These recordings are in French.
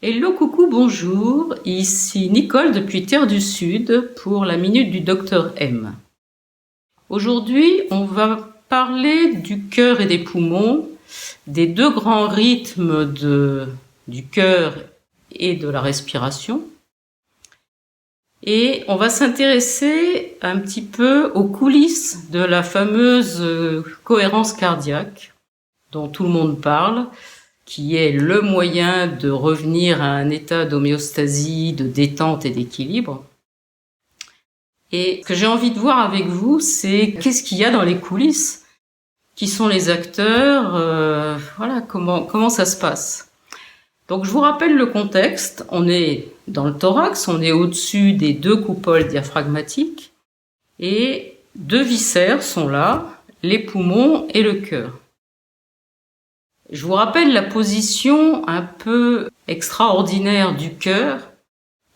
Hello, coucou, bonjour, ici Nicole depuis Terre du Sud pour la Minute du Docteur M. Aujourd'hui, on va parler du cœur et des poumons, des deux grands rythmes du cœur et de la respiration. Et on va s'intéresser un petit peu aux coulisses de la fameuse cohérence cardiaque dont tout le monde parle, qui est le moyen de revenir à un état d'homéostasie, de détente et d'équilibre. Et ce que j'ai envie de voir avec vous, c'est qu'est-ce qu'il y a dans les coulisses, qui sont les acteurs, comment ça se passe. Donc je vous rappelle le contexte, on est dans le thorax, on est au-dessus des deux coupoles diaphragmatiques, et deux viscères sont là, les poumons et le cœur. Je vous rappelle la position un peu extraordinaire du cœur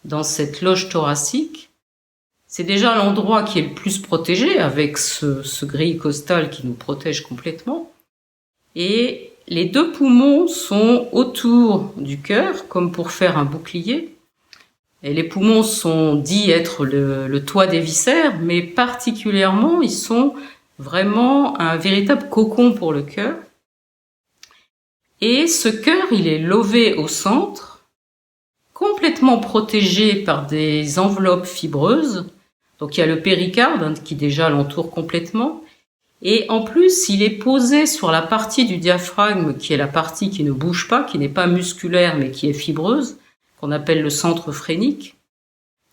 dans cette loge thoracique. C'est déjà l'endroit qui est le plus protégé avec ce grille costal qui nous protège complètement. Et les deux poumons sont autour du cœur comme pour faire un bouclier. Et les poumons sont dits être le toit des viscères, mais particulièrement ils sont vraiment un véritable cocon pour le cœur. Et ce cœur, il est lové au centre, complètement protégé par des enveloppes fibreuses. Donc il y a le péricarde qui déjà l'entoure complètement. Et en plus, il est posé sur la partie du diaphragme qui est la partie qui ne bouge pas, qui n'est pas musculaire mais qui est fibreuse, qu'on appelle le centre phrénique,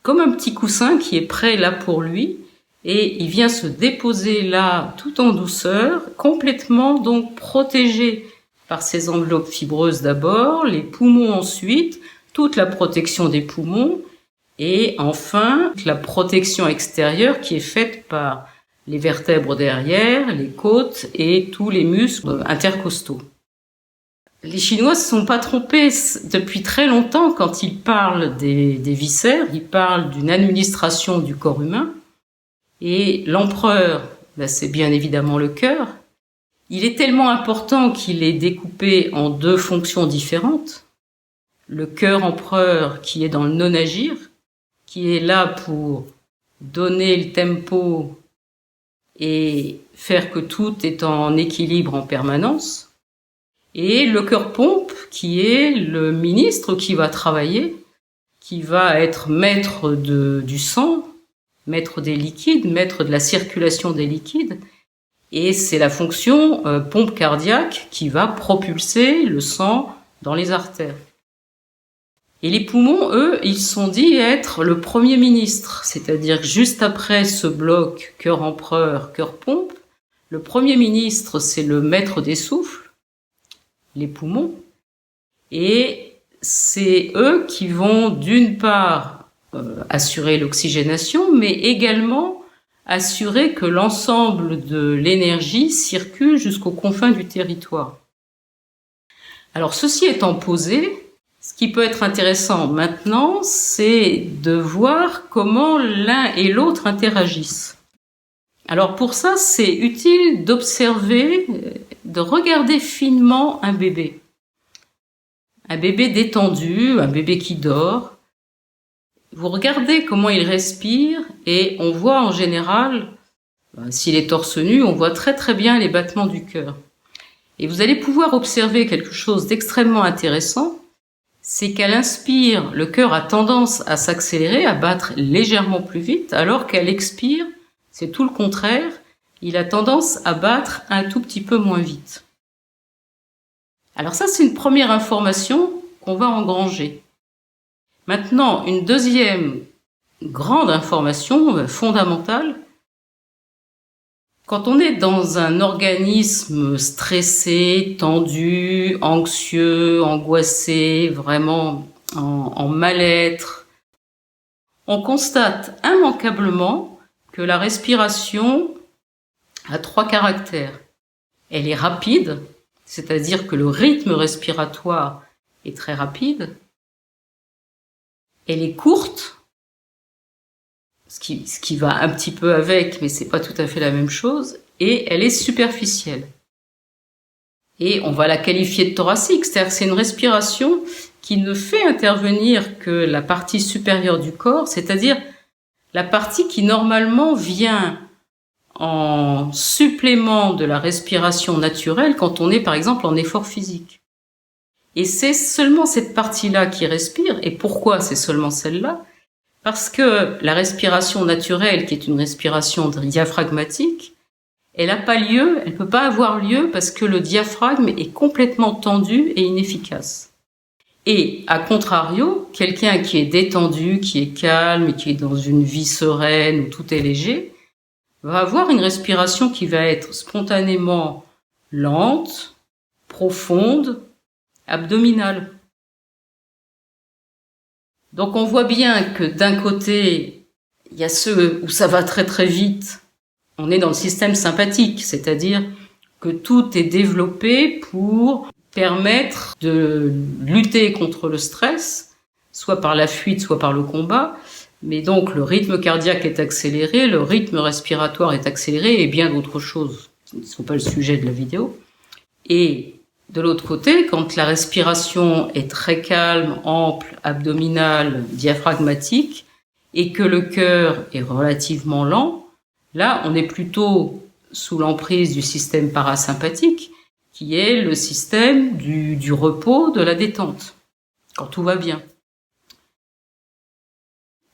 comme un petit coussin qui est prêt là pour lui. Et il vient se déposer là tout en douceur, complètement donc protégé par ces enveloppes fibreuses d'abord, les poumons ensuite, toute la protection des poumons, et enfin la protection extérieure qui est faite par les vertèbres derrière, les côtes et tous les muscles intercostaux. Les Chinois se sont pas trompés depuis très longtemps quand ils parlent des viscères, ils parlent d'une administration du corps humain, et l'empereur, c'est bien évidemment le cœur. Il est tellement important qu'il est découpé en deux fonctions différentes. Le cœur empereur qui est dans le non-agir, qui est là pour donner le tempo et faire que tout est en équilibre en permanence. Et le cœur pompe qui est le ministre qui va travailler, qui va être maître du sang, maître des liquides, maître de la circulation des liquides. Et c'est la fonction pompe cardiaque qui va propulser le sang dans les artères. Et les poumons, eux, ils sont dits être le premier ministre, c'est-à-dire que juste après ce bloc cœur-empereur, cœur-pompe, le premier ministre, c'est le maître des souffles, les poumons, et c'est eux qui vont d'une part assurer l'oxygénation, mais également assurer que l'ensemble de l'énergie circule jusqu'aux confins du territoire. Alors ceci étant posé, ce qui peut être intéressant maintenant, c'est de voir comment l'un et l'autre interagissent. Alors pour ça, c'est utile d'observer, de regarder finement un bébé. Un bébé détendu, un bébé qui dort. Vous regardez comment il respire et on voit en général, s'il est torse nu, on voit très très bien les battements du cœur. Et vous allez pouvoir observer quelque chose d'extrêmement intéressant, c'est qu'à l'inspire, le cœur a tendance à s'accélérer, à battre légèrement plus vite, alors qu'à l'expire, c'est tout le contraire, il a tendance à battre un tout petit peu moins vite. Alors ça, c'est une première information qu'on va engranger. Maintenant, une deuxième grande information fondamentale, quand on est dans un organisme stressé, tendu, anxieux, angoissé, vraiment en mal-être, on constate immanquablement que la respiration a 3 caractères. Elle est rapide, c'est-à-dire que le rythme respiratoire est très rapide. Elle est courte, ce qui va un petit peu avec, mais c'est pas tout à fait la même chose, et elle est superficielle. Et on va la qualifier de thoracique, c'est-à-dire que c'est une respiration qui ne fait intervenir que la partie supérieure du corps, c'est-à-dire la partie qui normalement vient en supplément de la respiration naturelle quand on est par exemple en effort physique. Et c'est seulement cette partie-là qui respire. Et pourquoi c'est seulement celle-là? Parce que la respiration naturelle, qui est une respiration diaphragmatique, elle n'a pas lieu, elle ne peut pas avoir lieu parce que le diaphragme est complètement tendu et inefficace. Et à contrario, quelqu'un qui est détendu, qui est calme, qui est dans une vie sereine où tout est léger, va avoir une respiration qui va être spontanément lente, profonde, abdominale. Donc on voit bien que d'un côté, il y a ceux où ça va très très vite. On est dans le système sympathique, c'est-à-dire que tout est développé pour permettre de lutter contre le stress, soit par la fuite, soit par le combat. Mais donc le rythme cardiaque est accéléré, le rythme respiratoire est accéléré et bien d'autres choses qui ne sont pas le sujet de la vidéo. Et de l'autre côté, quand la respiration est très calme, ample, abdominale, diaphragmatique, et que le cœur est relativement lent, là on est plutôt sous l'emprise du système parasympathique, qui est le système du repos, de la détente, quand tout va bien.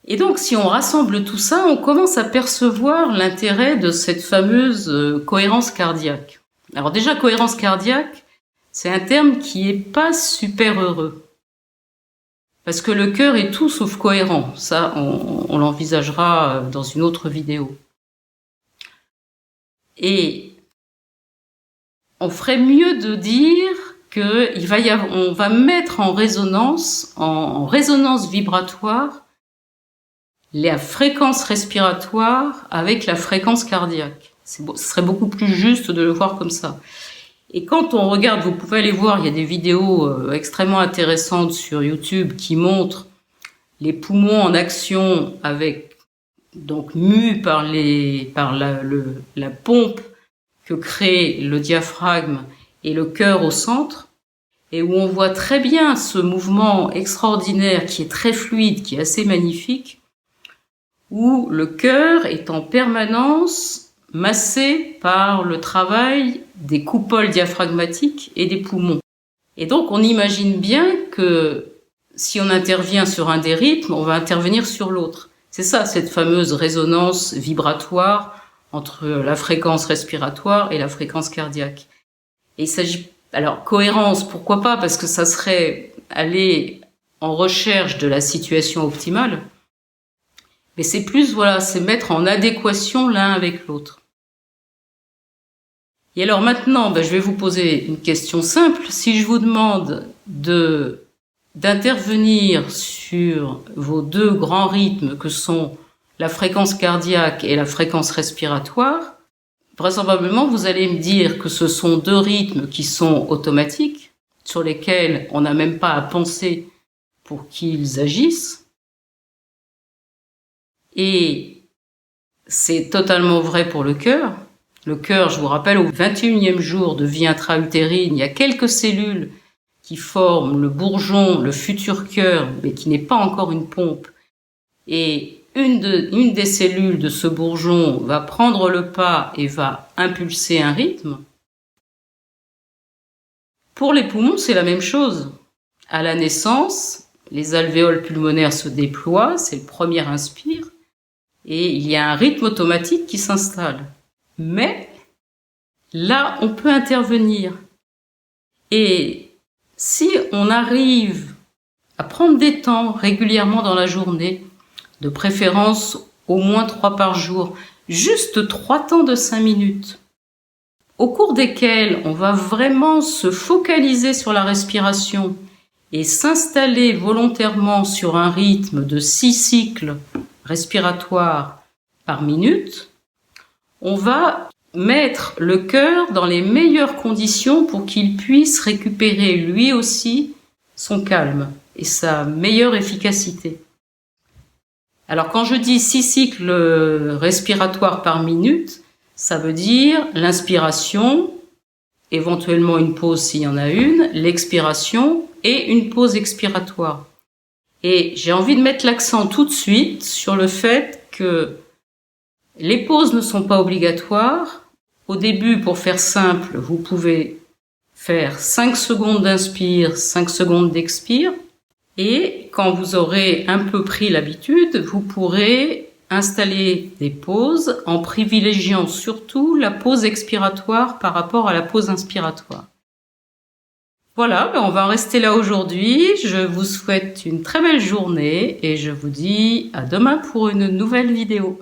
Et donc, si on rassemble tout ça, on commence à percevoir l'intérêt de cette fameuse cohérence cardiaque. Alors déjà, cohérence cardiaque, c'est un terme qui est pas super heureux. Parce que le cœur est tout sauf cohérent. Ça, on l'envisagera dans une autre vidéo. Et on ferait mieux de dire on va mettre en résonance vibratoire, la fréquence respiratoire avec la fréquence cardiaque. Ce serait beaucoup plus juste de le voir comme ça. Et quand on regarde, vous pouvez aller voir, il y a des vidéos extrêmement intéressantes sur YouTube qui montrent les poumons en action avec, donc mus par la pompe que crée le diaphragme et le cœur au centre, et où on voit très bien ce mouvement extraordinaire qui est très fluide, qui est assez magnifique, où le cœur est en permanence massé par le travail des coupoles diaphragmatiques et des poumons. Et donc on imagine bien que si on intervient sur un des rythmes, on va intervenir sur l'autre. C'est ça, cette fameuse résonance vibratoire entre la fréquence respiratoire et la fréquence cardiaque. Et il s'agit, alors cohérence, pourquoi pas, parce que ça serait aller en recherche de la situation optimale. Mais c'est plus, c'est mettre en adéquation l'un avec l'autre. Et alors maintenant, je vais vous poser une question simple. Si je vous demande d'intervenir sur vos deux grands rythmes que sont la fréquence cardiaque et la fréquence respiratoire, vraisemblablement vous allez me dire que ce sont deux rythmes qui sont automatiques, sur lesquels on n'a même pas à penser pour qu'ils agissent. Et c'est totalement vrai pour le cœur. Le cœur, je vous rappelle, au 21e jour de vie intra-utérine, il y a quelques cellules qui forment le bourgeon, le futur cœur, mais qui n'est pas encore une pompe. Et une des cellules de ce bourgeon va prendre le pas et va impulser un rythme. Pour les poumons, c'est la même chose. À la naissance, les alvéoles pulmonaires se déploient, c'est le premier inspire, et il y a un rythme automatique qui s'installe. Mais là, on peut intervenir. Et si on arrive à prendre des temps régulièrement dans la journée, de préférence au moins 3 par jour, juste 3 temps de 5 minutes, au cours desquels on va vraiment se focaliser sur la respiration et s'installer volontairement sur un rythme de 6 cycles respiratoires par minute, on va mettre le cœur dans les meilleures conditions pour qu'il puisse récupérer lui aussi son calme et sa meilleure efficacité. Alors quand je dis 6 cycles respiratoires par minute, ça veut dire l'inspiration, éventuellement une pause s'il y en a une, l'expiration et une pause expiratoire. Et j'ai envie de mettre l'accent tout de suite sur le fait que les pauses ne sont pas obligatoires. Au début, pour faire simple, vous pouvez faire 5 secondes d'inspire, 5 secondes d'expire. Et quand vous aurez un peu pris l'habitude, vous pourrez installer des pauses en privilégiant surtout la pause expiratoire par rapport à la pause inspiratoire. Voilà, on va en rester là aujourd'hui. Je vous souhaite une très belle journée et je vous dis à demain pour une nouvelle vidéo.